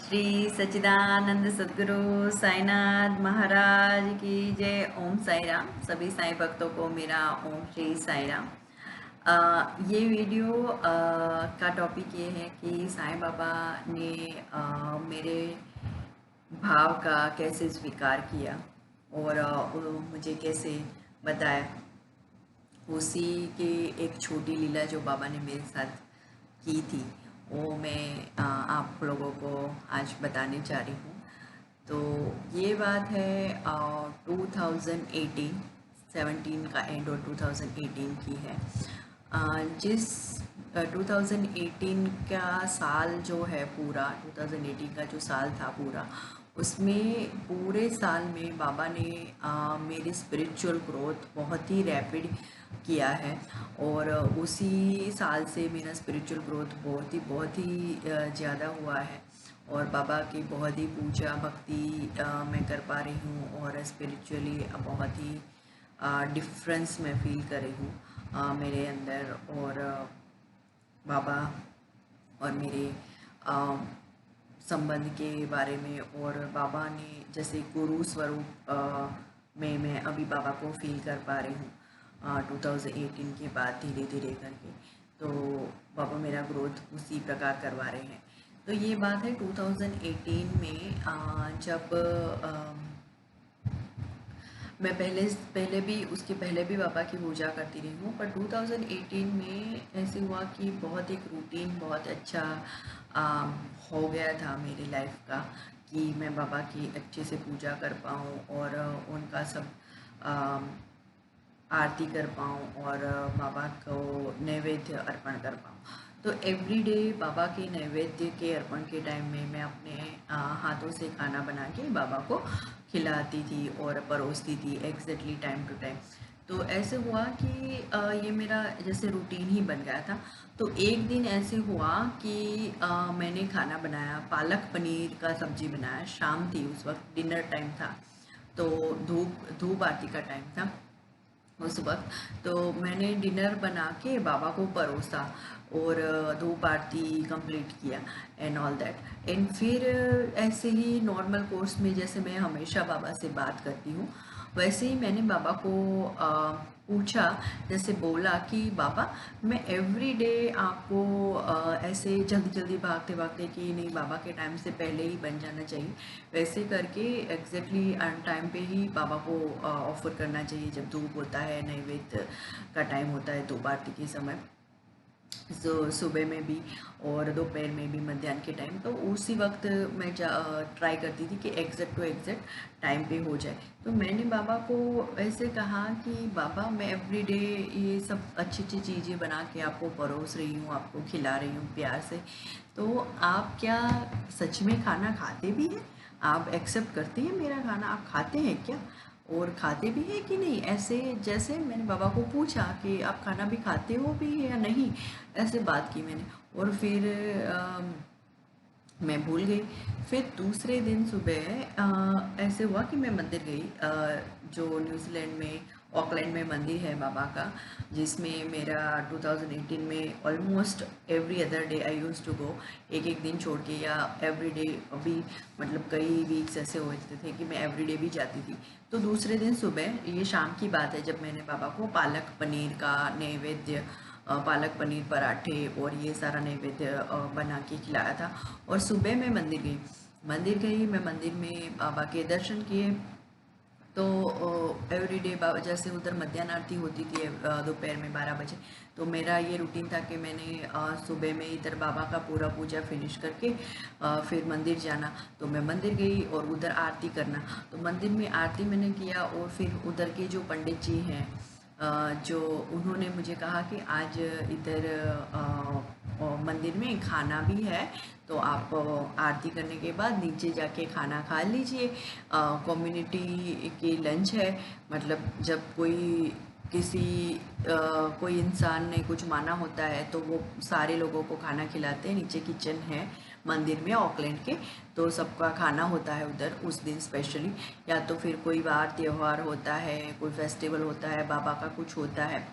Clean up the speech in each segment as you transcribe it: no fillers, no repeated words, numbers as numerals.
श्री सच्चिदानंद सद्गुरु साईनाथ महाराज की जय। ओम साई राम। सभी साईं भक्तों को मेरा ओम श्री साई राम। ये वीडियो का टॉपिक ये है कि साईं बाबा ने मेरे भाव का कैसे स्वीकार किया और मुझे कैसे बताया। उसी की एक छोटी लीला जो बाबा ने मेरे साथ की थी वो मैं आप लोगों को आज बताने जा रही हूँ। तो ये बात है 2018 17 का एंड और 2018 की है। जिस 2018 का साल जो है पूरा 2018 का जो साल था पूरा, उसमें पूरे साल में बाबा ने मेरी स्पिरिचुअल ग्रोथ बहुत ही रैपिड किया है। और उसी साल से मेरा स्पिरिचुअल ग्रोथ बहुत ही ज़्यादा हुआ है और बाबा की बहुत ही पूजा भक्ति मैं कर पा रही हूँ और स्पिरिचुअली बहुत ही डिफरेंस मैं फील कर रही हूँ मेरे अंदर। और बाबा और मेरे संबंध के बारे में और बाबा ने जैसे गुरु स्वरूप में मैं अभी बाबा को फील कर पा रही हूँ 2018 के बाद धीरे धीरे करके। तो बाबा मेरा ग्रोथ उसी प्रकार करवा रहे हैं। तो ये बात है 2018 में जब मैं पहले भी उसके पहले भी बाबा की पूजा करती रही हूँ, पर 2018 में ऐसे हुआ कि बहुत एक रूटीन बहुत अच्छा आ, हो गया था मेरी लाइफ का कि मैं बाबा की अच्छे से पूजा कर पाऊँ और उनका सब आ, आरती कर पाऊँ और बाबा को नैवेद्य अर्पण कर पाऊँ। तो एवरीडे बाबा के नैवेद्य के अर्पण के टाइम में मैं अपने हाथों से खाना बना के बाबा को खिलाती थी और परोसती थी एग्जैक्टली टाइम टू टाइम। तो ऐसे हुआ कि ये मेरा जैसे रूटीन ही बन गया था। तो एक दिन ऐसे हुआ कि मैंने खाना बनाया, पालक पनीर का सब्जी बनाया। शाम थी उस वक्त, डिनर टाइम था, तो धूप धूप आरती का टाइम था उस वक्त। तो मैंने डिनर बना के बाबा को परोसा और धूप आरती कंप्लीट किया एंड ऑल दैट। एंड फिर ऐसे ही नॉर्मल कोर्स में जैसे मैं हमेशा बाबा से बात करती हूँ वैसे ही मैंने बाबा को पूछा, जैसे बोला कि बाबा मैं एवरी डे आपको ऐसे जल्दी जल्दी भागते भागते कि नहीं बाबा के टाइम से पहले ही बन जाना चाहिए, वैसे करके एग्जैक्टली टाइम पे ही बाबा को ऑफर करना चाहिए जब धूप होता है, नैवेद्य का टाइम होता है, धूप आरती के समय। सो सुबह में भी और दोपहर में भी, मध्याह्न के टाइम। तो उसी वक्त मैं ट्राई करती थी कि एग्जैक्ट टू एग्जैक्ट टाइम पे हो जाए। तो मैंने बाबा को ऐसे कहा कि बाबा मैं एवरीडे ये सब अच्छी अच्छी चीज़ें बना के आपको परोस रही हूँ, आपको खिला रही हूँ प्यार से, तो आप क्या सच में खाना खाते भी हैं? आप एक्सेप्ट करते हैं मेरा खाना? आप खाते हैं क्या और खाते भी हैं कि नहीं? ऐसे जैसे मैंने बाबा को पूछा कि आप खाना भी खाते हो भी या नहीं, ऐसे बात की मैंने। और फिर मैं भूल गई। फिर दूसरे दिन सुबह ऐसे हुआ कि मैं मंदिर गई, जो न्यूजीलैंड में ऑकलैंड में मंदिर है बाबा का, जिसमें मेरा 2018 में almost every other day I use to go, एक एक दिन छोड़ के, या एवरी डे। अभी मतलब कई वीक्स ऐसे होते थे कि मैं एवरी डे भी जाती थी। तो दूसरे दिन सुबह, ये शाम की बात है, जब मैंने बाबा को पालक पनीर का नैवेद्य, पालक पनीर पराठे और ये सारा नैवेद्य बना के खिलाया था। और सुबह मैं मंदिर गई, मैं मंदिर में बाबा के दर्शन किए। तो एवरीडे बाबा जैसे उधर मध्याह्न आरती होती थी दोपहर में 12 बजे। तो मेरा ये रूटीन था कि मैंने सुबह में इधर बाबा का पूरा पूजा फिनिश करके फिर मंदिर जाना। तो मैं मंदिर गई और उधर आरती करना। तो मंदिर में आरती मैंने किया और फिर उधर के जो पंडित जी हैं, जो उन्होंने मुझे कहा कि आज इधर मंदिर में खाना भी है, तो आप आरती करने के बाद नीचे जाके खाना खा लीजिए। कम्युनिटी की लंच है, मतलब जब कोई किसी कोई इंसान ने कुछ माना होता है तो वो सारे लोगों को खाना खिलाते हैं। नीचे किचन है मंदिर में ऑकलैंड के, तो सबका खाना होता है उधर उस दिन स्पेशली। या तो फिर कोई बार त्योहार होता है, कोई फेस्टिवल होता है, बाबा का कुछ होता है,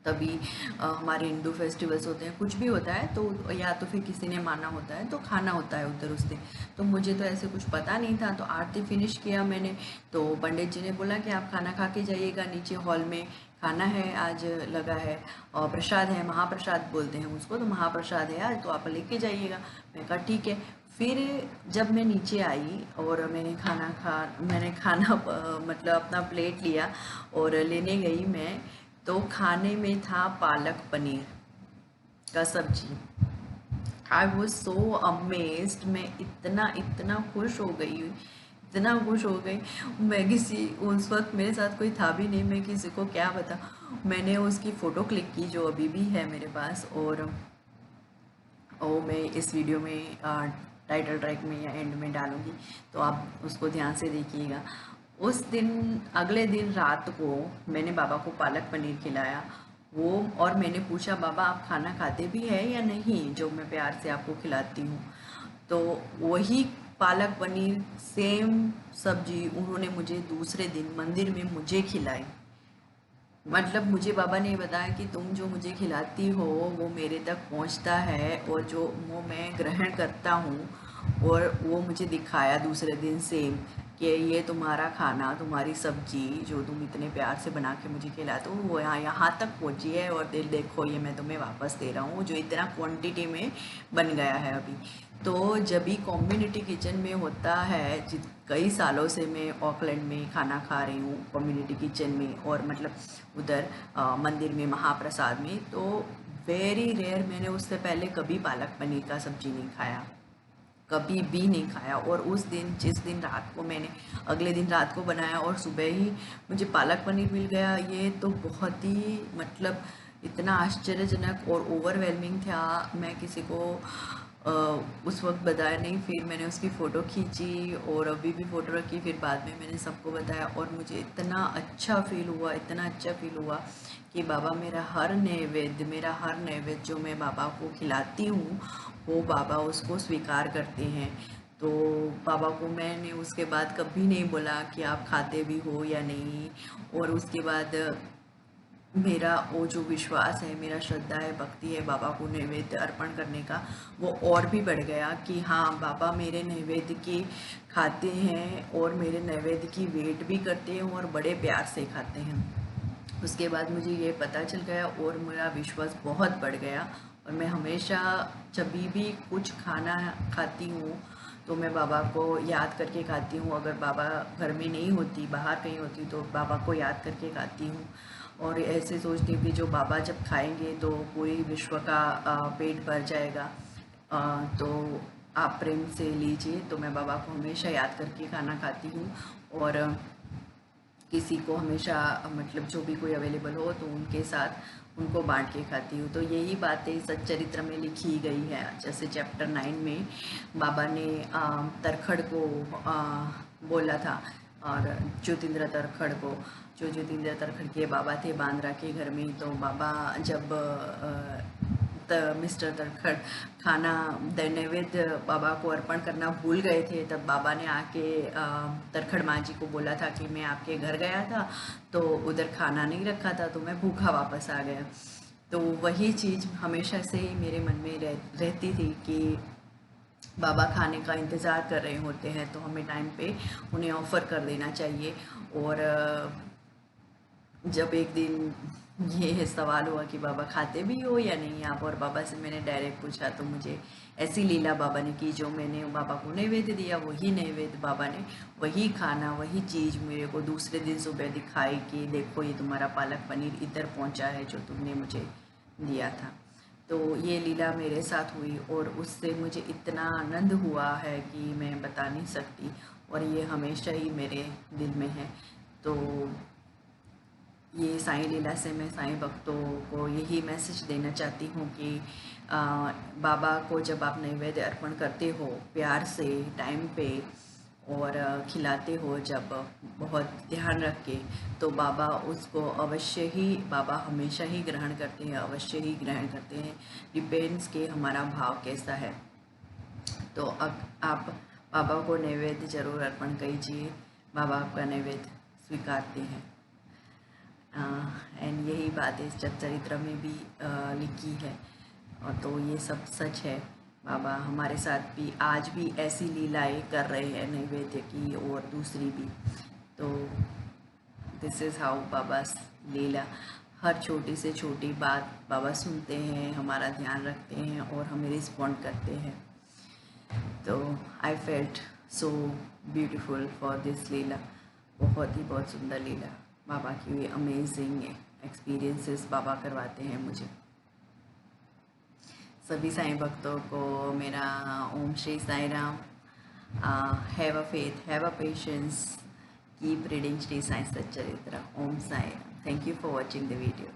तभी हमारे हिंदू फेस्टिवल्स होते हैं, कुछ भी होता है तो या तो फिर किसी ने माना होता है तो खाना होता है उधर उस दिन। तो मुझे तो ऐसे कुछ पता नहीं था, तो आरती फिनिश किया मैंने। तो पंडित जी ने बोला कि आप खाना खा के जाइएगा, नीचे हॉल में खाना है आज लगा है, और प्रसाद है, महाप्रसाद बोलते हैं उसको, तो महाप्रसाद है आज, तो आप लेके जाइएगा। मैं कहा ठीक है। फिर जब मैं नीचे आई और मैंने खाना मतलब अपना प्लेट लिया और लेने गई मैं, तो खाने में था पालक पनीर का सब्जी। आई वॉज सो अमेज्ड, मैं इतना इतना खुश हो गई, इतना खुश हो गई। मैं किसी उस वक्त मेरे साथ कोई था भी नहीं, मैं किसी को क्या बता। मैंने उसकी फ़ोटो क्लिक की जो अभी भी है मेरे पास, और वो मैं इस वीडियो में टाइटल ट्रैक में या एंड में डालूंगी, तो आप उसको ध्यान से देखिएगा। उस दिन, अगले दिन रात को मैंने बाबा को पालक पनीर खिलाया वो, और मैंने पूछा बाबा आप खाना खाते भी हैं या नहीं जो मैं प्यार से आपको खिलाती हूँ। तो वही पालक पनीर सेम सब्जी उन्होंने मुझे दूसरे दिन मंदिर में मुझे खिलाई। मतलब मुझे बाबा ने बताया कि तुम जो मुझे खिलाती हो वो मेरे तक पहुंचता है, और जो वो मैं ग्रहण करता हूँ, और वो मुझे दिखाया दूसरे दिन सेम कि ये तुम्हारा खाना, तुम्हारी सब्जी जो तुम इतने प्यार से बना के मुझे खिलाते हो वो यहाँ तक पहुँची है, और दिल देखो ये मैं तुम्हें वापस दे रहा हूँ जो इतना क्वांटिटी में बन गया है अभी। तो जब भी कम्युनिटी किचन में होता है, जित कई सालों से मैं ऑकलैंड में खाना खा रही हूँ कम्युनिटी किचन में, और मतलब उधर मंदिर में महाप्रसाद में, तो वेरी रेयर, मैंने उससे पहले कभी पालक पनीर का सब्जी नहीं खाया, कभी भी नहीं खाया। और उस दिन, जिस दिन रात को मैंने, अगले दिन रात को बनाया और सुबह ही मुझे पालक पनीर मिल गया, ये तो बहुत ही मतलब इतना आश्चर्यजनक और ओवरवेलमिंग था। मैं किसी को उस वक्त बताया नहीं, फिर मैंने उसकी फ़ोटो खींची और अभी भी फ़ोटो रखी, फिर बाद में मैंने सबको बताया, और मुझे इतना अच्छा फील हुआ, इतना अच्छा फील हुआ कि बाबा मेरा हर नैवेद्य जो मैं बाबा को खिलाती हूँ वो बाबा उसको स्वीकार करते हैं। तो बाबा को मैंने उसके बाद कभी नहीं बोला कि आप खाते भी हो या नहीं। और उसके बाद मेरा वो जो विश्वास है, मेरा श्रद्धा है, भक्ति है बाबा को नैवेद्य अर्पण करने का, वो और भी बढ़ गया कि हाँ बाबा मेरे नैवेद्य की खाते हैं, और मेरे नैवेद्य की वेट भी करते हैं और बड़े प्यार से खाते हैं। उसके बाद मुझे ये पता चल गया और मेरा विश्वास बहुत बढ़ गया, और मैं हमेशा जब भी कुछ खाना खाती हूँ तो मैं बाबा को याद करके खाती हूँ। अगर बाबा घर में नहीं होती, बाहर कहीं होती, तो बाबा को याद करके खाती हूँ, और ऐसे सोचती हूँ कि जो बाबा जब खाएंगे तो पूरी विश्व का पेट भर जाएगा। तो आप प्रेम से लीजिए। तो मैं बाबा को हमेशा याद करके खाना खाती हूँ, और किसी को हमेशा मतलब जो भी कोई अवेलेबल हो तो उनके साथ उनको बांट के खाती हूँ। तो यही बातें सच्चरित्र में लिखी गई है। जैसे चैप्टर 9 में बाबा ने तरखड़ को बोला था, और ज्योतिन्द्र तरखड़ को, जो ज्योतिन्द्र तरखड़ के बाबा थे बांद्रा के घर में, तो बाबा जब मिस्टर तरखड़ खाना नैवेद्य बाबा को अर्पण करना भूल गए थे, तब बाबा ने आके तरखड़ माँ जी को बोला था कि मैं आपके घर गया था तो उधर खाना नहीं रखा था, तो मैं भूखा वापस आ गया। तो वही चीज़ हमेशा से ही मेरे मन में रहती थी कि बाबा खाने का इंतज़ार कर रहे होते हैं तो हमें टाइम पे उन्हें ऑफ़र कर देना चाहिए। और जब एक दिन ये सवाल हुआ कि बाबा खाते भी हो या नहीं आप, और बाबा से मैंने डायरेक्ट पूछा, तो मुझे ऐसी लीला बाबा ने की, जो मैंने बाबा को नैवेद्य दिया वही नैवेद्य बाबा ने, वही खाना, वही चीज़ मेरे को दूसरे दिन सुबह दिखाई कि देखो ये तुम्हारा पालक पनीर इधर पहुंचा है जो तुमने मुझे दिया था। तो ये लीला मेरे साथ हुई, और उससे मुझे इतना आनंद हुआ है कि मैं बता नहीं सकती, और ये हमेशा ही मेरे दिल में है। तो ये साईं लीला से मैं साईं भक्तों को यही मैसेज देना चाहती हूँ कि बाबा को जब आप नैवेद्य अर्पण करते हो प्यार से, टाइम पे, और खिलाते हो जब बहुत ध्यान रख के, तो बाबा उसको अवश्य ही, बाबा हमेशा ही ग्रहण करते हैं, अवश्य ही ग्रहण करते हैं। डिपेंड्स कि हमारा भाव कैसा है। तो अब आप बाबा को नैवेद्य जरूर अर्पण कीजिए, बाबा आपका नैवेद्य स्वीकारते हैं। एंड यही बात इस चरित्र में भी लिखी है। और तो ये सब सच है। बाबा हमारे साथ भी आज भी ऐसी लीलाएं कर रहे हैं, नैवेद्य की और दूसरी भी। तो दिस इज़ हाउ बाबा लीला, हर छोटी से छोटी बात बाबा सुनते हैं, हमारा ध्यान रखते हैं और हमें रिस्पॉन्ड करते हैं। तो I felt so beautiful for this leela. बहुत सुंदर लीला बाबा की, ये अमेजिंग एक्सपीरियंसेस बाबा करवाते हैं मुझे। सभी साईं भक्तों को मेरा Om Shri Sai Ram. Have a faith, have a patience, keep reading Shri Sai Satcharitra. Om Sai Ram. Thank you for watching the video.